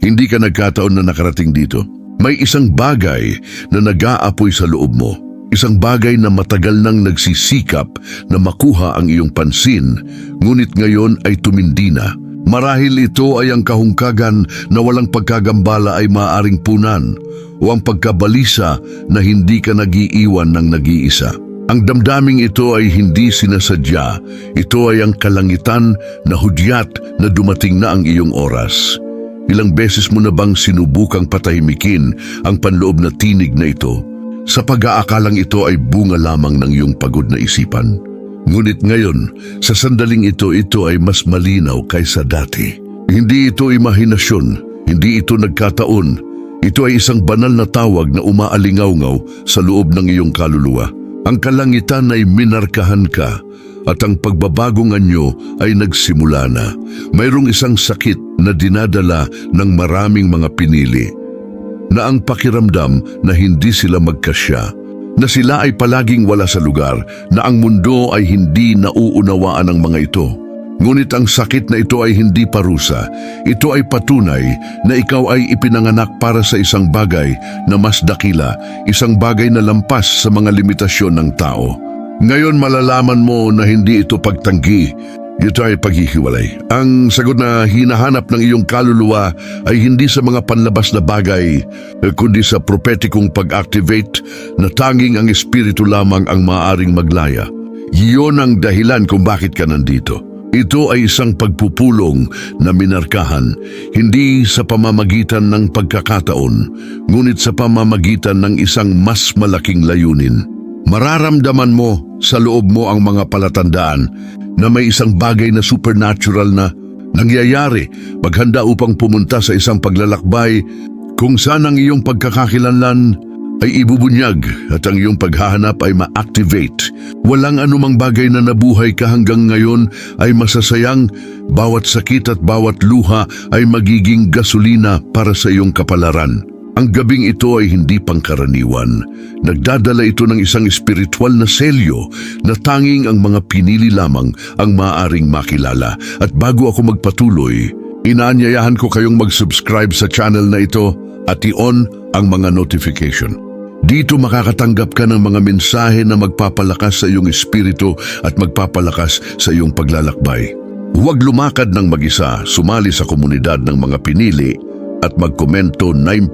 Hindi ka nagkataon na nakarating dito. May isang bagay na nag-aapoy sa loob mo. Isang bagay na matagal nang nagsisikap na makuha ang iyong pansin, ngunit ngayon ay tumindi na. Marahil ito ay ang kahungkagan na walang pagkagambala ay maaaring punan, o ang pagkabalisa na hindi ka nag-iiwan ng nag-iisa. Ang damdaming ito ay hindi sinasadya. Ito ay ang kalangitan na hudyat na dumating na ang iyong oras. Ilang beses mo na bang sinubukang patahimikin ang panloob na tinig na ito? Sa pag-aakalang ito ay bunga lamang ng iyong pagod na isipan. Ngunit ngayon, sa sandaling ito ay mas malinaw kaysa dati. Hindi ito imahinasyon, hindi ito nagkataon. Ito ay isang banal na tawag na umaalingaw-ngaw sa loob ng iyong kaluluwa. Ang kalangitan ay minarkahan ka at ang pagbabagong anyo ay nagsimula na. Mayroong isang sakit na dinadala ng maraming mga pinili, na ang pakiramdam na hindi sila magkasya, na sila ay palaging wala sa lugar, na ang mundo ay hindi nauunawaan ng mga ito. Ngunit ang sakit na ito ay hindi parusa. Ito ay patunay na ikaw ay ipinanganak para sa isang bagay na mas dakila, isang bagay na lampas sa mga limitasyon ng tao. Ngayon malalaman mo na hindi ito pagtanggi, ito ay paghihiwalay. Ang sagot na hinahanap ng iyong kaluluwa ay hindi sa mga panlabas na bagay, kundi sa propetikong pag-activate na tanging ang espiritu lamang ang maaaring maglaya. Iyon ang dahilan kung bakit ka nandito. Ito ay isang pagpupulong na minarkahan, hindi sa pamamagitan ng pagkakataon, ngunit sa pamamagitan ng isang mas malaking layunin. Mararamdaman mo sa loob mo ang mga palatandaan na may isang bagay na supernatural na nangyayari. Maghanda upang pumunta sa isang paglalakbay kung saan ang iyong pagkakakilanlan ay ibubunyag at ang iyong paghahanap ay ma-activate. Walang anumang bagay na nabuhay ka hanggang ngayon ay masasayang. Bawat sakit at bawat luha ay magiging gasolina para sa iyong kapalaran. Ang gabing ito ay hindi pangkaraniwan. Nagdadala ito ng isang espiritual na selyo na tanging ang mga pinili lamang ang maaaring makilala. At bago ako magpatuloy, inaanyayahan ko kayong mag-subscribe sa channel na ito at i-on ang mga notification. Dito makakatanggap ka ng mga mensahe na magpapalakas sa iyong espiritu at magpapalakas sa iyong paglalakbay. Huwag lumakad ng mag-isa, sumali sa komunidad ng mga pinili at magkomento 9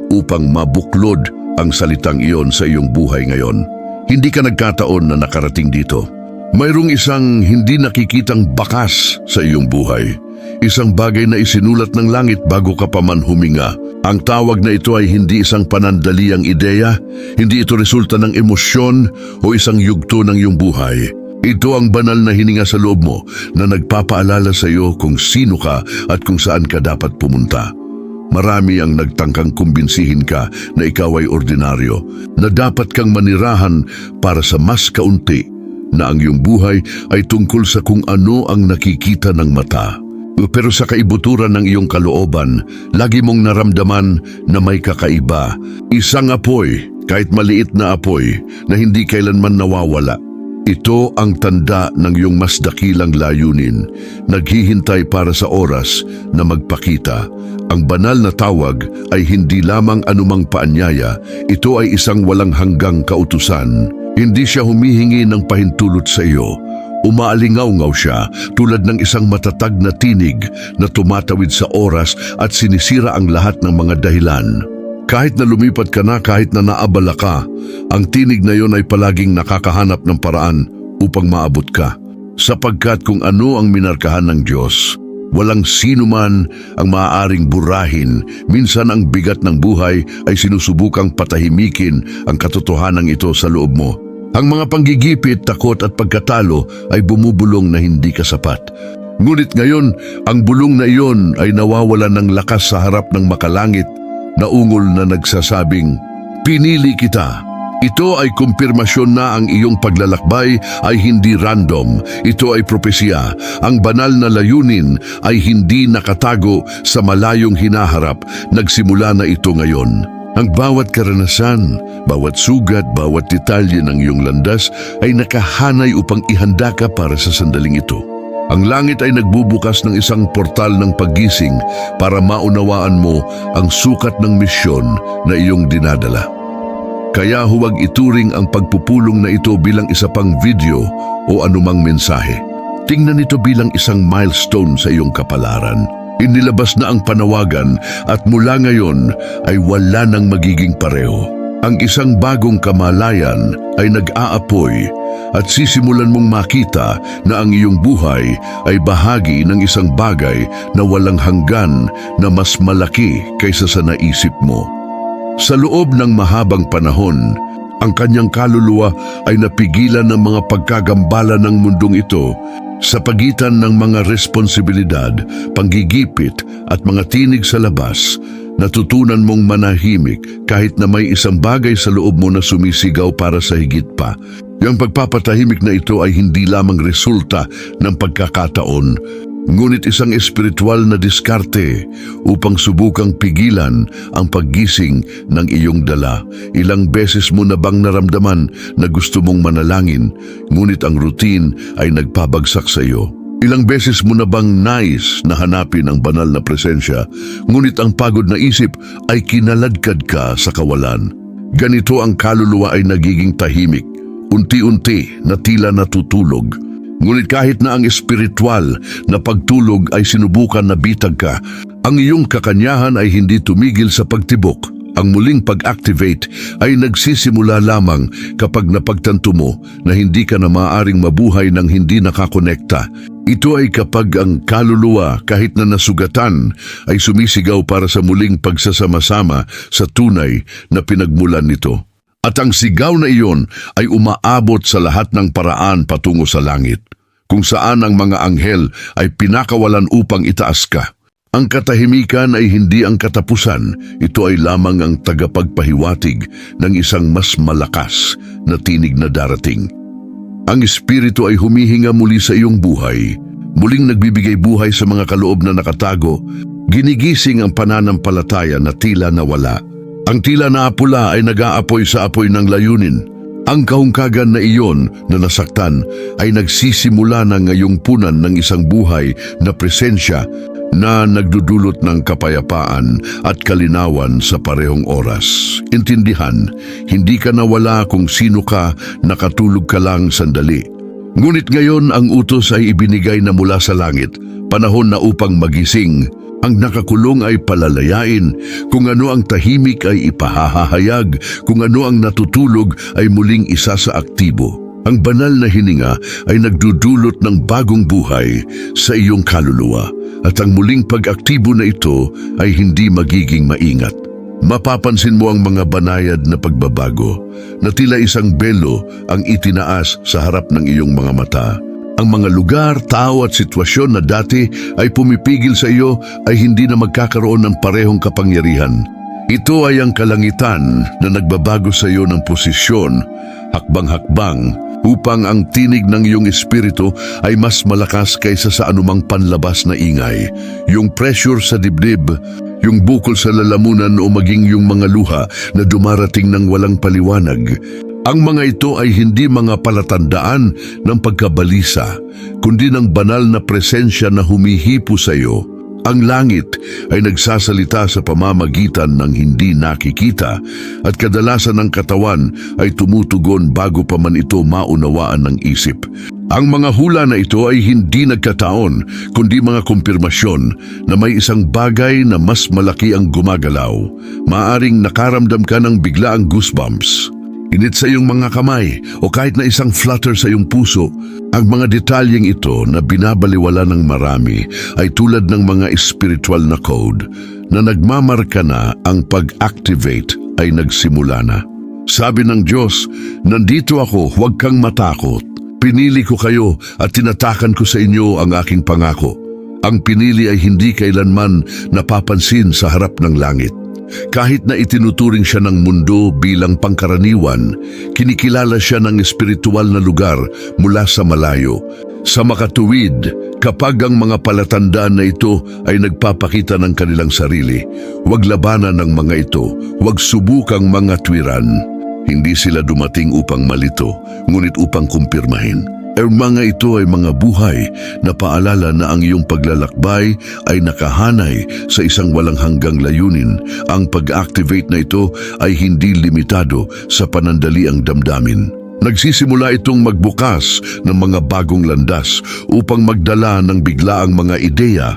upang mabuklod ang salitang iyon sa iyong buhay ngayon. Hindi ka nagkataon na nakarating dito. Mayroong isang hindi nakikitang bakas sa iyong buhay. Isang bagay na isinulat ng langit bago ka pa man huminga. Ang tawag na ito ay hindi isang panandaliang ideya, hindi ito resulta ng emosyon o isang yugto ng iyong buhay. Ito ang banal na hininga sa loob mo na nagpapaalala sa iyo kung sino ka at kung saan ka dapat pumunta. Marami ang nagtangkang kumbinsihin ka na ikaw ay ordinaryo, na dapat kang manirahan para sa mas kaunti, na ang iyong buhay ay tungkol sa kung ano ang nakikita ng mata. Pero sa kaibuturan ng iyong kalooban, lagi mong naramdaman na may kakaiba. Isang apoy, kahit maliit na apoy, na hindi kailanman nawawala. Ito ang tanda ng iyong mas dakilang layunin, naghihintay para sa oras na magpakita. Ang banal na tawag ay hindi lamang anumang paanyaya, ito ay isang walang hanggang kautusan. Hindi siya humihingi ng pahintulot sa iyo. Umaalingaw-ngaw siya tulad ng isang matatag na tinig na tumatawid sa oras at sinisira ang lahat ng mga dahilan. Kahit na lumipat ka na, kahit na naabala ka, ang tinig na yon ay palaging nakakahanap ng paraan upang maabot ka. Sapagkat kung ano ang minarkahan ng Diyos, walang sino man ang maaaring burahin. Minsan ang bigat ng buhay ay sinusubukang patahimikin ang katotohanan ito sa loob mo. Ang mga panggigipit, takot at pagkatalo ay bumubulong na hindi ka sapat. Ngunit ngayon, ang bulong na iyon ay nawawalan ng lakas sa harap ng makalangit na ungol na nagsasabing, "Pinili kita." Ito ay kumpirmasyon na ang iyong paglalakbay ay hindi random. Ito ay propesya. Ang banal na layunin ay hindi nakatago sa malayong hinaharap. Nagsimula na ito ngayon. Ang bawat karanasan, bawat sugat, bawat detalye ng iyong landas ay nakahanay upang ihanda ka para sa sandaling ito. Ang langit ay nagbubukas ng isang portal ng paggising para maunawaan mo ang sukat ng misyon na iyong dinadala. Kaya huwag ituring ang pagpupulong na ito bilang isa pang video o anumang mensahe. Tingnan ito bilang isang milestone sa iyong kapalaran. Inilabas na ang panawagan at mula ngayon ay wala nang magiging pareho. Ang isang bagong kamalayan ay nag-aapoy at sisimulan mong makita na ang iyong buhay ay bahagi ng isang bagay na walang hanggan na mas malaki kaysa sa naisip mo. Sa loob ng mahabang panahon, ang kanyang kaluluwa ay napigilan ng mga pagkagambala ng mundong ito sa pagitan ng mga responsibilidad, panggigipit at mga tinig sa labas. Natutunan mong manahimik kahit na may isang bagay sa loob mo na sumisigaw para sa higit pa. Yung pagpapatahimik na ito ay hindi lamang resulta ng pagkakataon, ngunit isang espiritual na diskarte upang subukang pigilan ang paggising ng iyong dala. Ilang beses mo na bang naramdaman na gusto mong manalangin, ngunit ang routine ay nagpabagsak sa iyo? Ilang beses mo na bang nais na hanapin ang banal na presensya, ngunit ang pagod na isip ay kinaladkad ka sa kawalan? Ganito ang kaluluwa ay nagiging tahimik, unti-unti na tila natutulog. Ngunit kahit na ang espiritual na pagtulog ay sinubukan na bitag ka, ang iyong kakanyahan ay hindi tumigil sa pagtibok. Ang muling pag-activate ay nagsisimula lamang kapag napagtanto mo na hindi ka na maaaring mabuhay ng hindi nakakonekta. Ito ay kapag ang kaluluwa, kahit na nasugatan, ay sumisigaw para sa muling pagsasama-sama sa tunay na pinagmulan nito. At ang sigaw na iyon ay umaabot sa lahat ng paraan patungo sa langit, kung saan ang mga anghel ay pinakawalan upang itaas ka. Ang katahimikan ay hindi ang katapusan, ito ay lamang ang tagapagpahiwatig ng isang mas malakas na tinig na darating. Ang Espiritu ay humihinga muli sa iyong buhay, muling nagbibigay buhay sa mga kaloob na nakatago, ginigising ang pananampalataya na tila nawala. Ang tila na apula ay nag-aapoy sa apoy ng layunin. Ang kahungkagan na iyon na nasaktan ay nagsisimula na ngayong punan ng isang buhay na presensya na nagdudulot ng kapayapaan at kalinawan sa parehong oras. Intindihan, hindi ka nawala kung sino ka, nakatulog ka lang sandali. Ngunit ngayon ang utos ay ibinigay na mula sa langit, panahon na upang magising. Ang nakakulong ay palalayain, kung ano ang tahimik ay ipahahayag, kung ano ang natutulog ay muling isa sa aktibo. Ang banal na hininga ay nagdudulot ng bagong buhay sa iyong kaluluwa, at ang muling pag-aktibo na ito ay hindi magiging maingat. Mapapansin mo ang mga banayad na pagbabago, na tila isang belo ang itinaas sa harap ng iyong mga mata. Ang mga lugar, tao at sitwasyon na dati ay pumipigil sa iyo ay hindi na magkakaroon ng parehong kapangyarihan. Ito ay ang kalangitan na nagbabago sa iyo ng posisyon, hakbang-hakbang, upang ang tinig ng iyong espiritu ay mas malakas kaysa sa anumang panlabas na ingay. Yung pressure sa dibdib, yung bukol sa lalamunan o maging yung mga luha na dumarating ng walang paliwanag. Ang mga ito ay hindi mga palatandaan ng pagkabalisa, kundi ng banal na presensya na humihipo sa iyo. Ang langit ay nagsasalita sa pamamagitan ng hindi nakikita, at kadalasan ng katawan ay tumutugon bago pa man ito maunawaan ng isip. Ang mga hula na ito ay hindi nagkataon, kundi mga kumpirmasyon na may isang bagay na mas malaki ang gumagalaw. Maaring nakaramdam ka ng biglaang goosebumps, init sa iyong mga kamay o kahit na isang flutter sa iyong puso. Ang mga detalyeng ito na binabaliwala ng marami ay tulad ng mga spiritual na code na nagmamarka na ang pag-activate ay nagsimula na. Sabi ng Diyos, nandito ako, huwag kang matakot. Pinili ko kayo at tinatakan ko sa inyo ang aking pangako. Ang pinili ay hindi kailanman napapansin sa harap ng langit. Kahit na itinuturing siya ng mundo bilang pangkaraniwan, kinikilala siya ng espiritual na lugar mula sa malayo. Sa makatuwid, kapag ang mga palatandaan na ito ay nagpapakita ng kanilang sarili, huwag labanan ng mga ito, huwag subukang mga tuwiran. Hindi sila dumating upang malito, ngunit upang kumpirmahin. Ang mga ito ay mga buhay na paalala na ang iyong paglalakbay ay nakahanay sa isang walang hanggang layunin. Ang pag-activate na ito ay hindi limitado sa panandaliang damdamin. Nagsisimula itong magbukas ng mga bagong landas upang magdala ng biglaang mga ideya,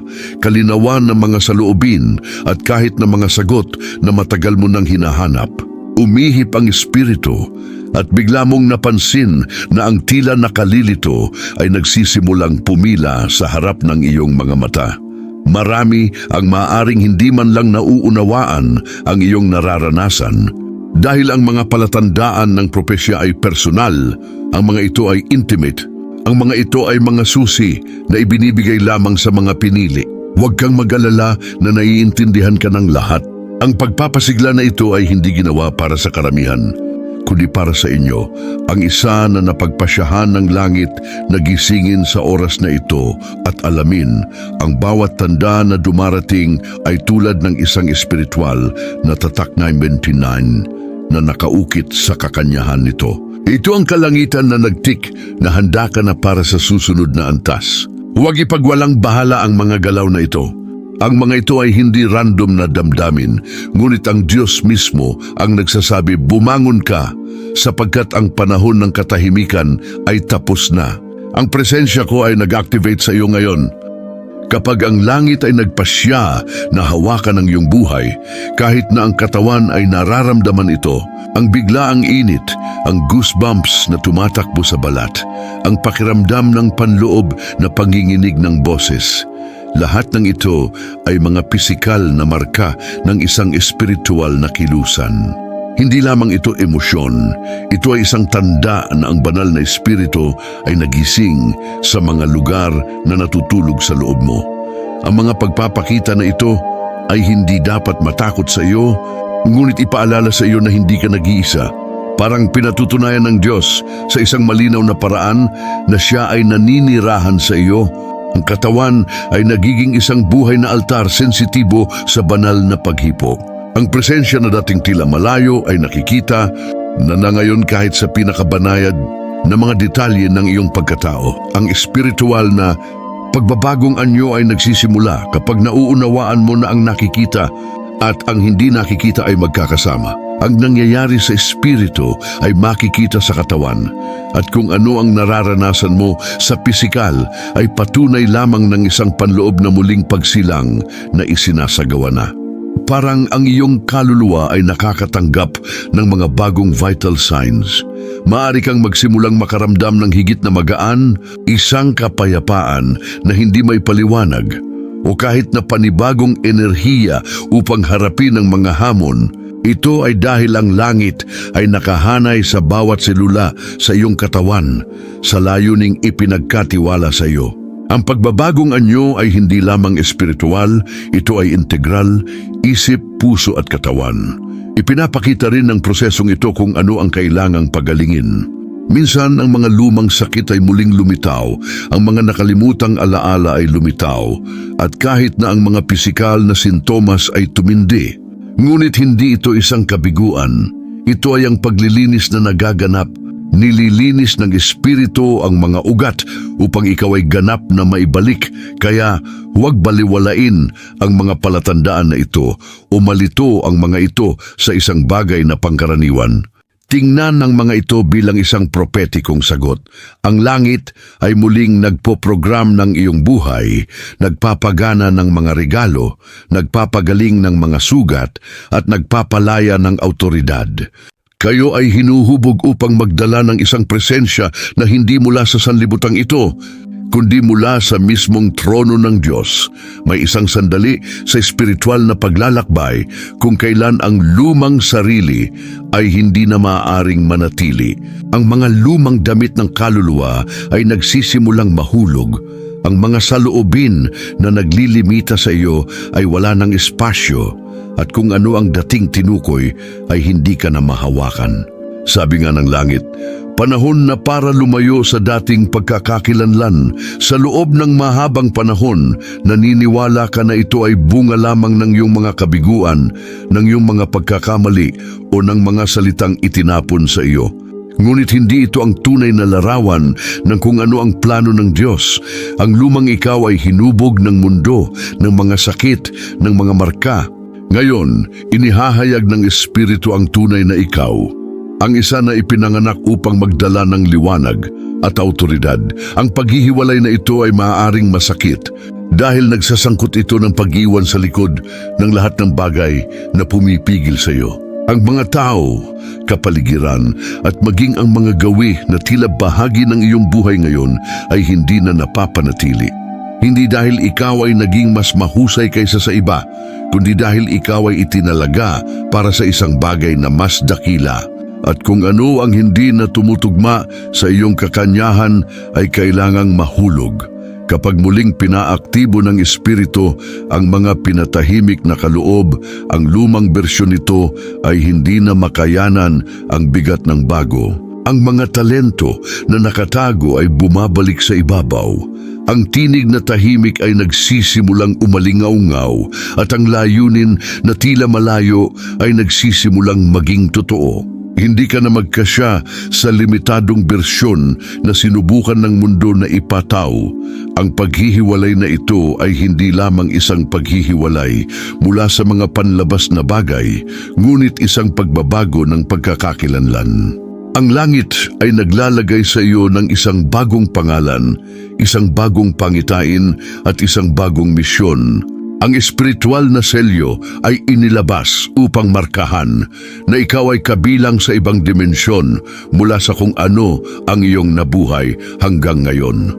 kalinawan ng mga saloobin at kahit na mga sagot na matagal mo nang hinahanap. Umihip ang espiritu at bigla mong napansin na ang tila nakalilito ay nagsisimulang pumila sa harap ng iyong mga mata. Marami ang maaring hindi man lang nauunawaan ang iyong nararanasan. Dahil ang mga palatandaan ng propesya ay personal, ang mga ito ay intimate, ang mga ito ay mga susi na ibinibigay lamang sa mga pinili. Huwag kang mag-alala na naiintindihan ka ng lahat. Ang pagpapasigla na ito ay hindi ginawa para sa karamihan, kundi para sa inyo, ang isa na napagpasyahan ng langit na gisingin sa oras na ito at alamin ang bawat tanda na dumarating ay tulad ng isang espiritual na tatak 9:29 na nakaukit sa kakanyahan nito. Ito ang kalangitan na nagtik na handa ka na para sa susunod na antas. Huwag ipagwalang bahala ang mga galaw na ito. Ang mga ito ay hindi random na damdamin, ngunit ang Diyos mismo ang nagsasabi, bumangon ka, sapagkat ang panahon ng katahimikan ay tapos na. Ang presensya ko ay nag-activate sa iyo ngayon. Kapag ang langit ay nagpasya na hawakan ang iyong buhay, kahit na ang katawan ay nararamdaman ito, ang biglaang init, ang goosebumps na tumatakbo sa balat, ang pakiramdam ng panloob na panginginig ng boses, lahat ng ito ay mga pisikal na marka ng isang espiritual na kilusan. Hindi lamang ito emosyon, ito ay isang tanda na ang banal na espiritu ay nagising sa mga lugar na natutulog sa loob mo. Ang mga pagpapakita na ito ay hindi dapat matakot sa iyo, ngunit ipaalala sa iyo na hindi ka nag-iisa. Parang pinatutunayan ng Diyos sa isang malinaw na paraan na siya ay naninirahan sa iyo. Ang katawan ay nagiging isang buhay na altar sensitibo sa banal na paghipo. Ang presensya na dating tila malayo ay nakikita na ngayon kahit sa pinakabanayad na mga detalye ng iyong pagkatao. Ang espiritual na pagbabagong anyo ay nagsisimula kapag nauunawaan mo na ang nakikita at ang hindi nakikita ay magkakasama. Ang nangyayari sa espiritu ay makikita sa katawan at kung ano ang nararanasan mo sa pisikal ay patunay lamang ng isang panloob na muling pagsilang na isinasagawa na. Parang ang iyong kaluluwa ay nakakatanggap ng mga bagong vital signs. Maaari kang magsimulang makaramdam ng higit na magaan, isang kapayapaan na hindi may paliwanag, o kahit na panibagong enerhiya upang harapin ang mga hamon. Ito ay dahil ang langit ay nakahanay sa bawat selula sa iyong katawan, sa layuning ipinagkatiwala sa iyo. Ang pagbabagong anyo ay hindi lamang espiritual, ito ay integral, isip, puso at katawan. Ipinapakita rin ng prosesong ito kung ano ang kailangang pagalingin. Minsan ang mga lumang sakit ay muling lumitaw, ang mga nakalimutang alaala ay lumitaw, at kahit na ang mga pisikal na sintomas ay tumindi. Ngunit hindi ito isang kabiguan. Ito ay ang paglilinis na nagaganap. Nililinis ng espiritu ang mga ugat upang ikaw ay ganap na maibalik. Kaya huwag baliwalain ang mga palatandaan na ito o malito ang mga ito sa isang bagay na pangkaraniwan. Tingnan ng mga ito bilang isang propetikong sagot. Ang langit ay muling nagpoprogram ng iyong buhay, nagpapagana ng mga regalo, nagpapagaling ng mga sugat, at nagpapalaya ng autoridad. Kayo ay hinuhubog upang magdala ng isang presensya na hindi mula sa sanlibutan ito, kundi mula sa mismong trono ng Diyos. May isang sandali sa espiritual na paglalakbay kung kailan ang lumang sarili ay hindi na maaaring manatili. Ang mga lumang damit ng kaluluwa ay nagsisimulang mahulog. Ang mga saloobin na naglilimita sa iyo ay wala ng espasyo, at kung ano ang dating tinukoy ay hindi ka na mahawakan. Sabi nga ng langit, panahon na para lumayo sa dating pagkakakilanlan. Sa loob ng mahabang panahon, naniniwala ka na ito ay bunga lamang ng iyong mga kabiguan, ng iyong mga pagkakamali o ng mga salitang itinapon sa iyo. Ngunit hindi ito ang tunay na larawan ng kung ano ang plano ng Diyos. Ang lumang ikaw ay hinubog ng mundo, ng mga sakit, ng mga marka. Ngayon, inihahayag ng Espiritu ang tunay na ikaw. Ang isa na ipinanganak upang magdala ng liwanag at autoridad. Ang paghihiwalay na ito ay maaaring masakit dahil nagsasangkot ito ng pag-iwan sa likod ng lahat ng bagay na pumipigil sa iyo. Ang mga tao, kapaligiran at maging ang mga gawi na tila bahagi ng iyong buhay ngayon ay hindi na napapanatili. Hindi dahil ikaw ay naging mas mahusay kaysa sa iba, kundi dahil ikaw ay itinalaga para sa isang bagay na mas dakila. At kung ano ang hindi na tumutugma sa iyong kakanyahan ay kailangang mahulog. Kapag muling pinaaktibo ng Espiritu ang mga pinatahimik na kaloob, ang lumang bersyon nito ay hindi na makayanan ang bigat ng bago. Ang mga talento na nakatago ay bumabalik sa ibabaw. Ang tinig na tahimik ay nagsisimulang umalingaw-ngaw at ang layunin na tila malayo ay nagsisimulang maging totoo. Hindi ka na magkasya sa limitadong bersyon na sinubukan ng mundo na ipataw. Ang paghihiwalay na ito ay hindi lamang isang paghihiwalay mula sa mga panlabas na bagay, ngunit isang pagbabago ng pagkakakilanlan. Ang langit ay naglalagay sa iyo ng isang bagong pangalan, isang bagong pangitain at isang bagong misyon. Ang espiritual na selyo ay inilabas upang markahan na ikaw ay kabilang sa ibang dimensyon mula sa kung ano ang iyong nabuhay hanggang ngayon.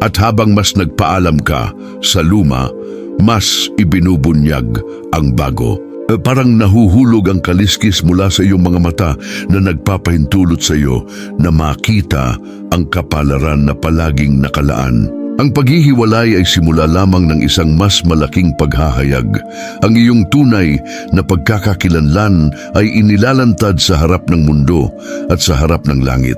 At habang mas nagpaalam ka sa luma, mas ibinubunyag ang bago. Parang nahuhulog ang kaliskis mula sa iyong mga mata na nagpapahintulot sa iyo na makita ang kapalaran na palaging nakalaan. Ang paghihiwalay ay simula lamang ng isang mas malaking paghahayag. Ang iyong tunay na pagkakakilanlan ay inilalantad sa harap ng mundo at sa harap ng langit.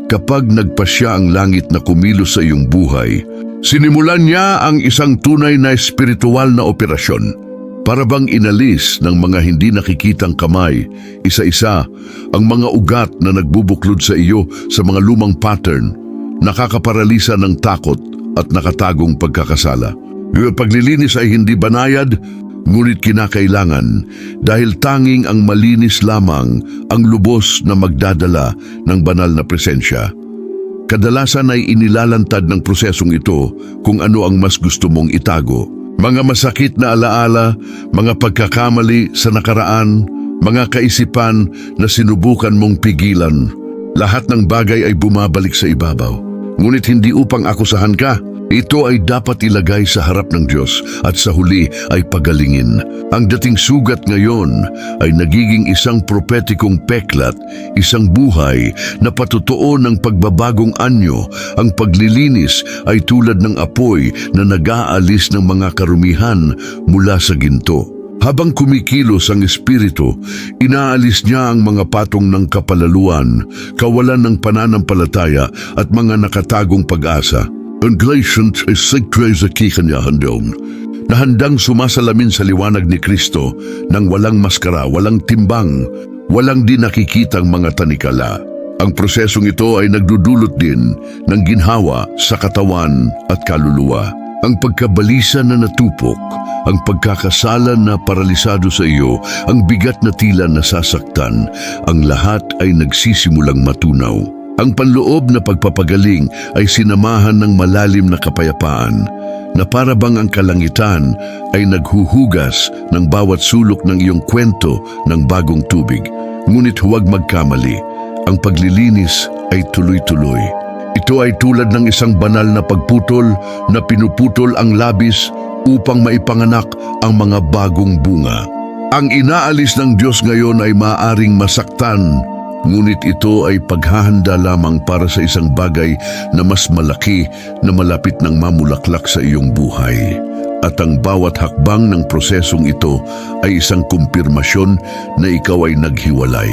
Kapag nagpasya ang langit na kumilos sa iyong buhay, sinimulan niya ang isang tunay na espiritual na operasyon. Para bang inalis ng mga hindi nakikitang kamay, isa-isa, ang mga ugat na nagbubuklod sa iyo sa mga lumang pattern, nakakaparalisa ng takot at nakatagong pagkakasala. Yung paglilinis ay hindi banayad, ngunit kinakailangan dahil tanging ang malinis lamang ang lubos na magdadala ng banal na presensya. Kadalasan ay inilalantad ng prosesong ito kung ano ang mas gusto mong itago. Mga masakit na alaala, mga pagkakamali sa nakaraan, mga kaisipan na sinubukan mong pigilan. Lahat ng bagay ay bumabalik sa ibabaw. Ngunit hindi upang akusahan ka. Ito ay dapat ilagay sa harap ng Diyos at sa huli ay pagalingin. Ang dating sugat ngayon ay nagiging isang propetikong peklat, isang buhay na patotoo ng pagbabagong anyo. Ang paglilinis ay tulad ng apoy na nag-aalis ng mga karumihan mula sa ginto. Habang kumikilos ang Espiritu, inaalis niya ang mga patong ng kapalaluan, kawalan ng pananampalataya at mga nakatagong pag-asa. Ang Galatians ay sigtray sa kikanyahan doon, na handang sumasalamin sa liwanag ni Kristo nang walang maskara, walang timbang, walang di nakikitang mga tanikala. Ang prosesong ito ay nagdudulot din ng ginhawa sa katawan at kaluluwa. Ang pagkabalisa na natupok, ang pagkakasala na paralisado sa iyo, ang bigat na tila nasasaktan, ang lahat ay nagsisimulang matunaw. Ang panloob na pagpapagaling ay sinamahan ng malalim na kapayapaan, na para bang ang kalangitan ay naghuhugas ng bawat sulok ng iyong kwento ng bagong tubig. Ngunit huwag magkamali, ang paglilinis ay tuloy-tuloy. Ito ay tulad ng isang banal na pagputol na pinuputol ang labis upang maipanganak ang mga bagong bunga. Ang inaalis ng Diyos ngayon ay maaaring masaktan, ngunit ito ay paghahanda lamang para sa isang bagay na mas malaki na malapit ng mamulaklak sa iyong buhay. At ang bawat hakbang ng prosesong ito ay isang kumpirmasyon na ikaw ay naghiwalay.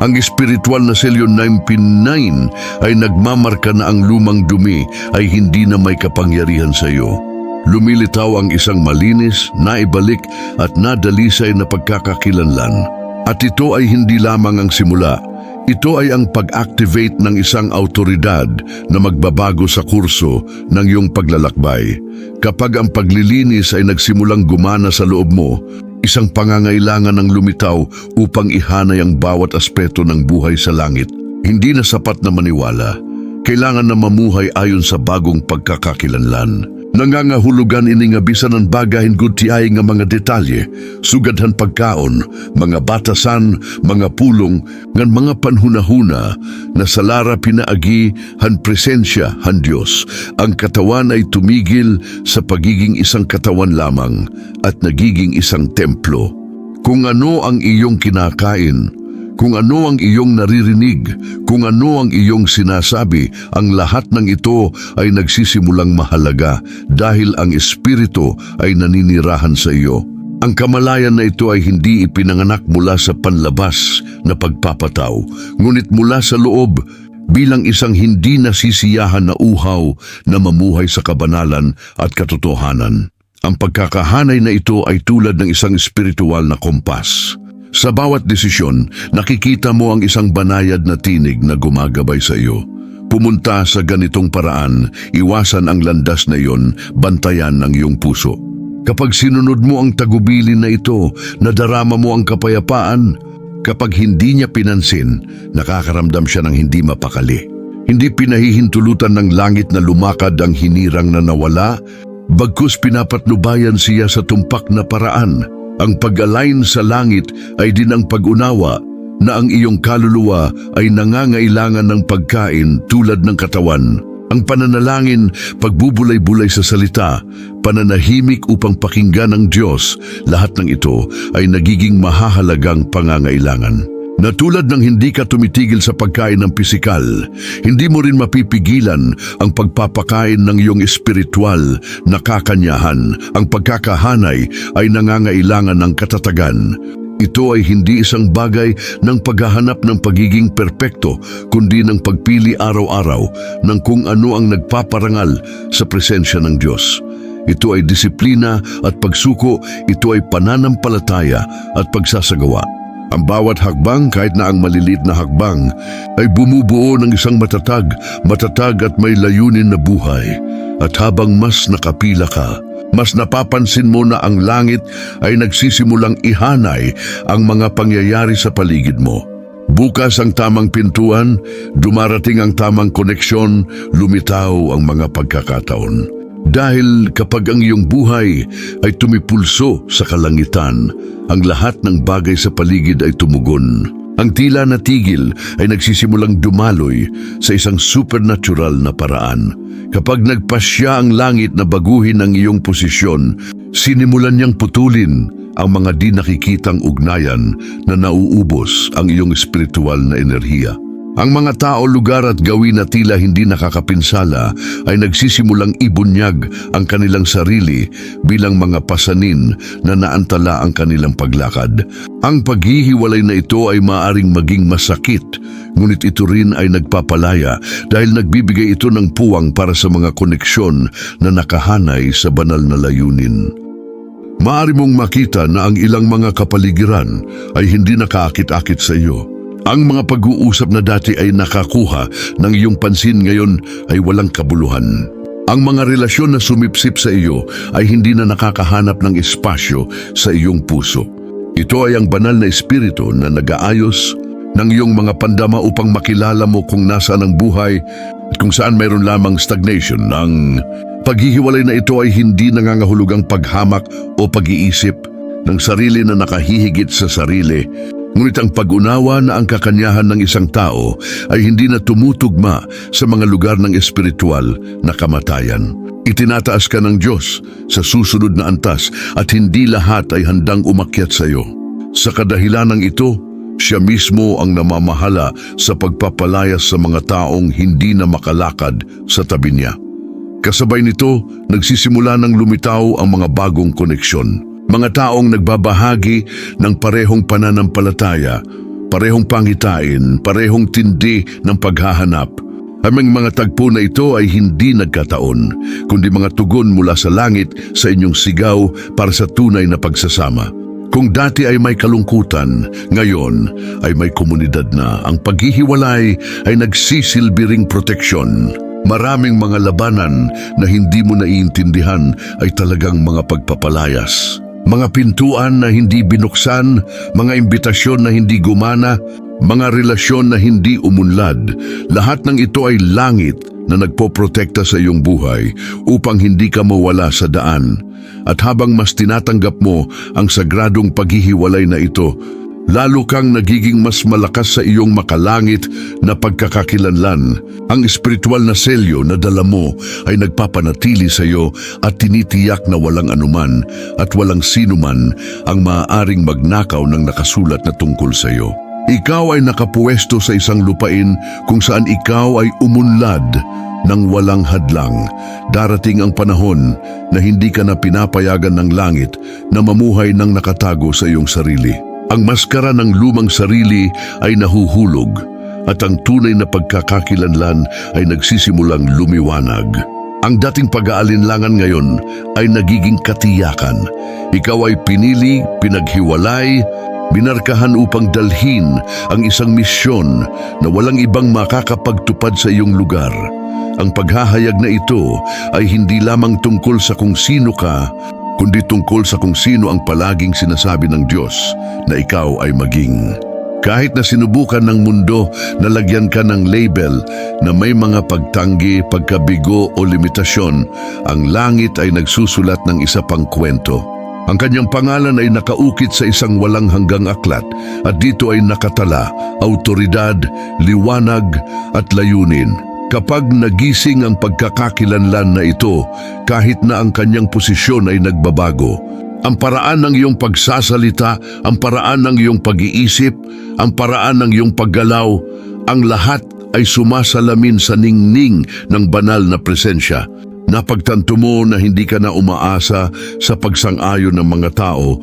Ang espiritual na selyo 9:9 ay nagmamarka na ang lumang dumi ay hindi na may kapangyarihan sa iyo. Lumilitaw ang isang malinis, naibalik at nadalisay na pagkakakilanlan. At ito ay hindi lamang ang simula. Ito ay ang pag-activate ng isang autoridad na magbabago sa kurso ng iyong paglalakbay. Kapag ang paglilinis ay nagsimulang gumana sa loob mo, isang pangangailangan ng lumitaw upang ihanay ang bawat aspeto ng buhay sa langit. Hindi na sapat na maniwala. Kailangan na mamuhay ayon sa bagong pagkakakilanlan. Nangangahulugan ini nga bisan ang bagahin gudtiay nga mga detalye, sugadhan pagkaon, mga batasan, mga pulong, ngan mga panhunahuna na sa lara pinaagi han presensya han Dios. Ang katawan ay tumigil sa pagiging isang katawan lamang at nagiging isang templo. Kung ano ang iyong kinakain, kung ano ang iyong naririnig, kung ano ang iyong sinasabi, ang lahat ng ito ay nagsisimulang mahalaga dahil ang Espiritu ay naninirahan sa iyo. Ang kamalayan na ito ay hindi ipinanganak mula sa panlabas na pagpapataw, ngunit mula sa loob bilang isang hindi nasisiyahan na uhaw na mamuhay sa kabanalan at katotohanan. Ang pagkakahanay na ito ay tulad ng isang espiritual na kompas. Sa bawat desisyon, nakikita mo ang isang banayad na tinig na gumagabay sa iyo. Pumunta sa ganitong paraan, iwasan ang landas na iyon, bantayan ng iyong puso. Kapag sinunod mo ang tagubilin na ito, nadarama mo ang kapayapaan. Kapag hindi niya pinansin, nakakaramdam siya ng hindi mapakali. Hindi pinahihintulutan ng langit na lumakad ang hinirang na nawala, bagkus pinapatnubayan siya sa tumpak na paraan. Ang pag-align sa langit ay din ang pag-unawa na ang iyong kaluluwa ay nangangailangan ng pagkain tulad ng katawan. Ang pananalangin, pagbubulay-bulay sa salita, pananahimik upang pakinggan ng Diyos, lahat ng ito ay nagiging mahahalagang pangangailangan. Na tulad ng hindi ka tumitigil sa pagkain ng pisikal, hindi mo rin mapipigilan ang pagpapakain ng iyong espiritual na kakanyahan. Ang pagkakahanay ay nangangailangan ng katatagan. Ito ay hindi isang bagay ng paghahanap ng pagiging perpekto, kundi ng pagpili araw-araw ng kung ano ang nagpaparangal sa presensya ng Diyos. Ito ay disiplina at pagsuko, ito ay pananampalataya at pagsasagawa. Ang bawat hakbang, kahit na ang maliliit na hakbang, ay bumubuo ng isang matatag at may layunin na buhay. At habang mas nakapila ka, mas napapansin mo na ang langit ay nagsisimulang ihanay ang mga pangyayari sa paligid mo. Bukas ang tamang pintuan, dumarating ang tamang koneksyon, lumitaw ang mga pagkakataon. Dahil kapag ang iyong buhay ay tumipulso sa kalangitan, ang lahat ng bagay sa paligid ay tumugon. Ang tila na tigil ay nagsisimulang dumaloy sa isang supernatural na paraan. Kapag nagpasya ang langit na baguhin ang iyong posisyon, sinimulan niyang putulin ang mga di nakikitang ugnayan na nauubos ang iyong espiritual na enerhiya. Ang mga tao, lugar at gawin na tila hindi nakakapinsala ay nagsisimulang ibunyag ang kanilang sarili bilang mga pasanin na naantala ang kanilang paglakad. Ang paghihiwalay na ito ay maaaring maging masakit, ngunit ito rin ay nagpapalaya dahil nagbibigay ito ng puwang para sa mga koneksyon na nakahanay sa banal na layunin. Maaari mong makita na ang ilang mga kapaligiran ay hindi nakaakit-akit sa iyo. Ang mga pag-uusap na dati ay nakakuha ng iyong pansin ngayon ay walang kabuluhan. Ang mga relasyon na sumipsip sa iyo ay hindi na nakakahanap ng espasyo sa iyong puso. Ito ay ang banal na espiritu na nag-aayos ng iyong mga pandama upang makilala mo kung nasaan ang buhay at kung saan mayroon lamang stagnation. Ang paghihiwalay na ito ay hindi nangangahulugang paghamak o pag-iisip ng sarili na nakahihigit sa sarili. Ngunit ang pag-unawa na ang kakanyahan ng isang tao ay hindi na tumutugma sa mga lugar ng espiritual na kamatayan. Itinataas ka ng Diyos sa susunod na antas at hindi lahat ay handang umakyat sa iyo. Sa kadahilanang ito, siya mismo ang namamahala sa pagpapalayas sa mga taong hindi na makalakad sa tabi niya. Kasabay nito, nagsisimula ng lumitaw ang mga bagong koneksyon. Mga taong nagbabahagi ng parehong pananampalataya, parehong pangitain, parehong tindi ng paghahanap. Ang mga tagpo na ito ay hindi nagkataon, kundi mga tugon mula sa langit sa inyong sigaw para sa tunay na pagsasama. Kung dati ay may kalungkutan, ngayon ay may komunidad na. Ang paghihiwalay ay nagsisilbi ring proteksyon. Maraming mga labanan na hindi mo naiintindihan ay talagang mga pagpapalayas. Mga pintuan na hindi binuksan, mga imbitasyon na hindi gumana, mga relasyon na hindi umunlad, lahat ng ito ay langit na nagpoprotekta sa iyong buhay upang hindi ka mawala sa daan. At habang mas tinatanggap mo ang sagradong paghihiwalay na ito, lalo kang nagiging mas malakas sa iyong makalangit na pagkakakilanlan. Ang espiritual na selyo na dala mo ay nagpapanatili sa iyo at tinitiyak na walang anuman at walang sinuman ang maaaring magnakaw ng nakasulat na tungkol sa iyo. Ikaw ay nakapuwesto sa isang lupain kung saan ikaw ay umunlad ng walang hadlang. Darating ang panahon na hindi ka na pinapayagan ng langit na mamuhay ng nakatago sa iyong sarili. Ang maskara ng lumang sarili ay nahuhulog at ang tunay na pagkakakilanlan ay nagsisimulang lumiwanag. Ang dating pag-aalinlangan ngayon ay nagiging katiyakan. Ikaw ay pinili, pinaghiwalay, binarkahan upang dalhin ang isang misyon na walang ibang makakapagtupad sa iyong lugar. Ang paghahayag na ito ay hindi lamang tungkol sa kung sino ka, kundi tungkol sa kung sino ang palaging sinasabi ng Diyos na ikaw ay maging. Kahit na sinubukan ng mundo na lagyan ka ng label na may mga pagtanggi, pagkabigo o limitasyon, ang langit ay nagsusulat ng isa pang kwento. Ang kanyang pangalan ay nakaukit sa isang walang hanggang aklat at dito ay nakatala, awtoridad, liwanag at layunin. Kapag nagising ang pagkakakilanlan na ito, kahit na ang kanyang posisyon ay nagbabago, ang paraan ng iyong pagsasalita, ang paraan ng iyong pag-iisip, ang paraan ng iyong paggalaw, ang lahat ay sumasalamin sa ningning ng banal na presensya. Napagtanto mo na hindi ka na umaasa sa pagsang-ayon ng mga tao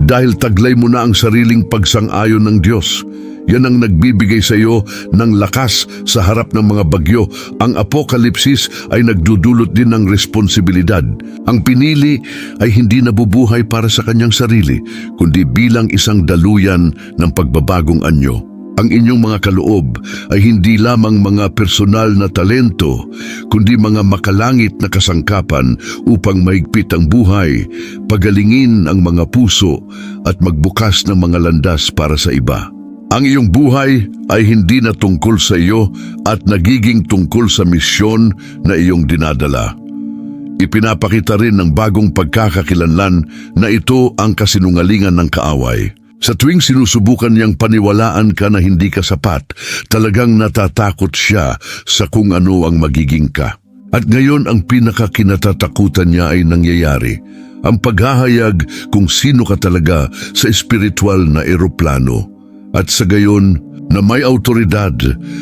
dahil taglay mo na ang sariling pagsang-ayon ng Diyos. Yan ang nagbibigay sa iyo ng lakas sa harap ng mga bagyo. Ang apokalipsis ay nagdudulot din ng responsibilidad. Ang pinili ay hindi nabubuhay para sa kanyang sarili, kundi bilang isang daluyan ng pagbabagong anyo. Ang inyong mga kaloob ay hindi lamang mga personal na talento, kundi mga makalangit na kasangkapan upang maigpit ang buhay, pagalingin ang mga puso at magbukas ng mga landas para sa iba. Ang iyong buhay ay hindi na tungkol sa iyo at nagiging tungkol sa misyon na iyong dinadala. Ipinapakita rin ng bagong pagkakakilanlan na ito ang kasinungalingan ng kaaway. Sa tuwing sinusubukan niyang paniwalaan ka na hindi ka sapat, talagang natatakot siya sa kung ano ang magiging ka. At ngayon ang pinakakinatatakutan niya ay nangyayari. Ang paghahayag kung sino ka talaga sa espiritual na eroplano. At sa gayon, na may awtoridad,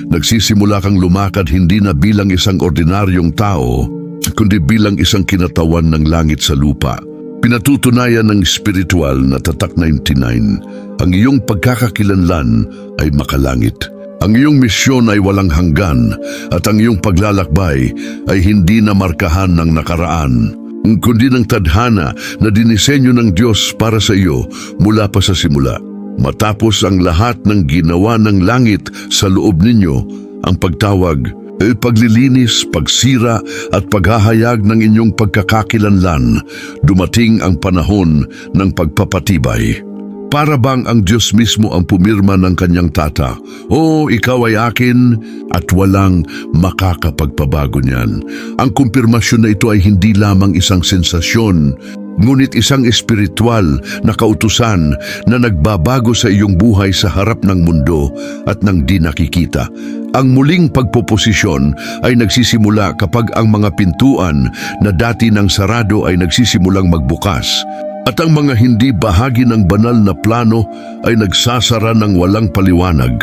nagsisimula kang lumakad hindi na bilang isang ordinaryong tao, kundi bilang isang kinatawan ng langit sa lupa. Pinatutunayan ng spiritual na tatak 99, ang iyong pagkakakilanlan ay makalangit. Ang iyong misyon ay walang hanggan at ang iyong paglalakbay ay hindi na markahan ng nakaraan, kundi ng tadhana na dinisenyo ng Diyos para sa iyo mula pa sa simula. Matapos ang lahat ng ginawa ng langit sa loob ninyo, ang pagtawag, paglilinis, pagsira at paghahayag ng inyong pagkakakilanlan, dumating ang panahon ng pagpapatibay. Para bang ang Diyos mismo ang pumirma ng kanyang tata, "O, ikaw ay akin," at walang makakapagpabago niyan. Ang kumpirmasyon na ito ay hindi lamang isang sensasyon, ngunit isang espiritual na kautusan na nagbabago sa iyong buhay sa harap ng mundo at ng di nakikita. Ang muling pagpoposisyon ay nagsisimula kapag ang mga pintuan na dati nang sarado ay nagsisimulang magbukas at ang mga hindi bahagi ng banal na plano ay nagsasara ng walang paliwanag.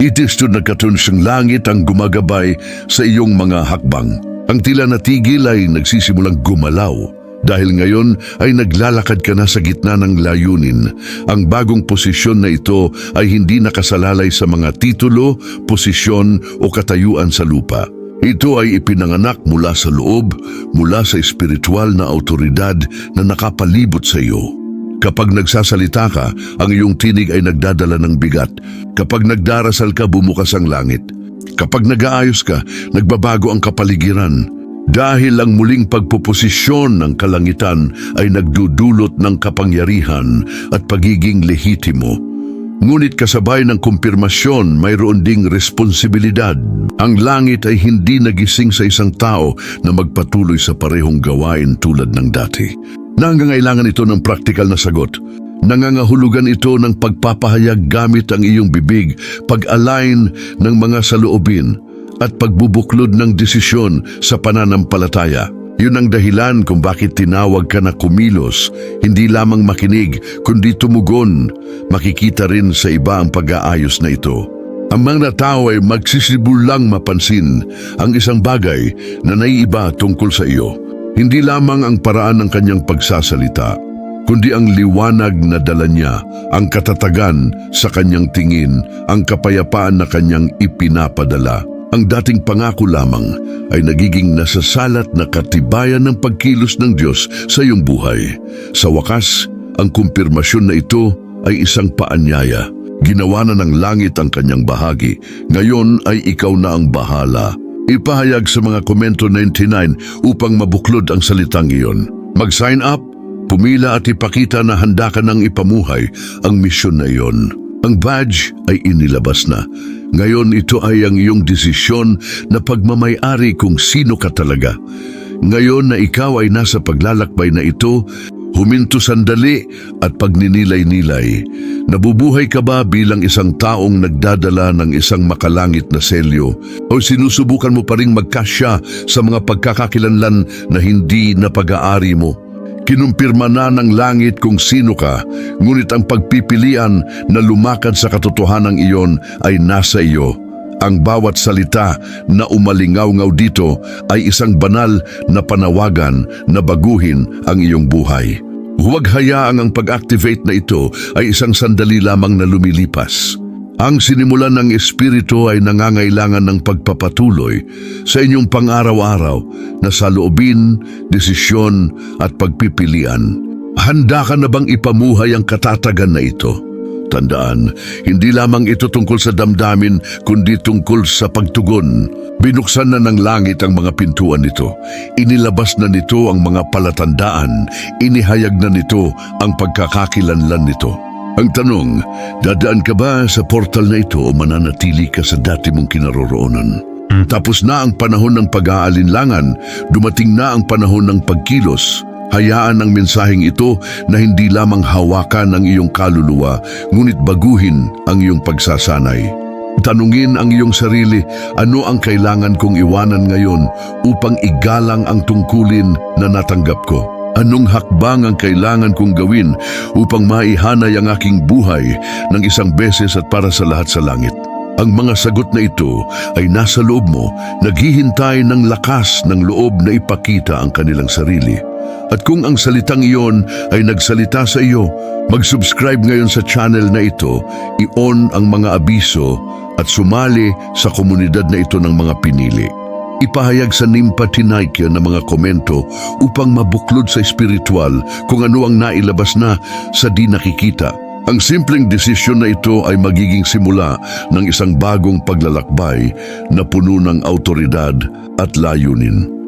Itisto na katunsyang langit ang gumagabay sa iyong mga hakbang. Ang tila natigil ay nagsisimulang gumalaw. Dahil ngayon ay naglalakad ka na sa gitna ng layunin. Ang bagong posisyon na ito ay hindi nakasalalay sa mga titulo, posisyon o katayuan sa lupa. Ito ay ipinanganak mula sa loob, mula sa espiritual na awtoridad na nakapalibot sa iyo. Kapag nagsasalita ka, ang iyong tinig ay nagdadala ng bigat. Kapag nagdarasal ka, bumukas ang langit. Kapag nag-aayos ka, nagbabago ang kapaligiran. Dahil ang muling pagpoposisyon ng kalangitan ay nagdudulot ng kapangyarihan at pagiging lehitimo. Ngunit kasabay ng kumpirmasyon, mayroon ding responsibilidad. Ang langit ay hindi nagising sa isang tao na magpatuloy sa parehong gawain tulad ng dati. Nangangailangan ito ng praktikal na sagot. Nangangahulugan ito ng pagpapahayag gamit ang iyong bibig, pag-align ng mga saloobin, at pagbubuklod ng desisyon sa pananampalataya. Yun ang dahilan kung bakit tinawag ka na kumilos, hindi lamang makinig, kundi tumugon. Makikita rin sa iba ang pag-aayos na ito. Ang mga tao ay magsisibulang mapansin ang isang bagay na naiiba tungkol sa iyo. Hindi lamang ang paraan ng kanyang pagsasalita, kundi ang liwanag na dala niya, ang katatagan sa kanyang tingin, ang kapayapaan na kanyang ipinapadala. Ang dating pangako lamang ay nagiging nasasalat na katibayan ng pagkilos ng Diyos sa iyong buhay. Sa wakas, ang kumpirmasyon na ito ay isang paanyaya. Ginawa na ng langit ang kanyang bahagi. Ngayon ay ikaw na ang bahala. Ipahayag sa mga komento 99 upang mabuklod ang salitang iyon. Mag-sign up, pumila at ipakita na handa ka nang ipamuhay ang misyon na iyon. Ang badge ay inilabas na. Ngayon ito ay ang iyong desisyon na pagmamay-ari kung sino ka talaga. Ngayon na ikaw ay nasa paglalakbay na ito, huminto sandali at pagninilay-nilay. Nabubuhay ka ba bilang isang taong nagdadala ng isang makalangit na selyo? O sinusubukan mo pa ring magkasya sa mga pagkakakilanlan na hindi na pag-aari mo? Kinumpirma na ng langit kung sino ka, ngunit ang pagpipilian na lumakad sa katotohanan iyon ay nasa iyo. Ang bawat salita na umalingaw-ngaw dito ay isang banal na panawagan na baguhin ang iyong buhay. Huwag hayaang ang pag-activate na ito ay isang sandali lamang na lumilipas. Ang sinimulan ng Espiritu ay nangangailangan ng pagpapatuloy sa inyong pang-araw-araw na saloobin, desisyon at pagpipilian. Handa ka na bang ipamuhay ang katatagan na ito? Tandaan, hindi lamang ito tungkol sa damdamin kundi tungkol sa pagtugon. Binuksan na ng langit ang mga pintuan nito. Inilabas na nito ang mga palatandaan. Inihayag na nito ang pagkakakilanlan nito. Ang tanong, dadaan ka ba sa portal na ito o mananatili ka sa dati mong kinaroroonan? Tapos na ang panahon ng pag-aalinlangan, dumating na ang panahon ng pagkilos. Hayaan ang mensaheng ito na hindi lamang hawakan ang iyong kaluluwa, ngunit baguhin ang iyong pagsasanay. Tanungin ang iyong sarili, ano ang kailangan kong iwanan ngayon upang igalang ang tungkulin na natanggap ko? Anong hakbang ang kailangan kong gawin upang maihanay ang aking buhay ng isang beses at para sa lahat sa langit? Ang mga sagot na ito ay nasa loob mo, naghihintay ng lakas ng loob na ipakita ang kanilang sarili. At kung ang salitang iyon ay nagsalita sa iyo, mag-subscribe ngayon sa channel na ito, i-on ang mga abiso at sumali sa komunidad na ito ng mga pinili. Ipahayag sa Nimpa Tinaikya na mga komento upang mabuklod sa espiritual kung ano ang nailabas na sa di nakikita. Ang simpleng desisyon na ito ay magiging simula ng isang bagong paglalakbay na puno ng awtoridad at layunin.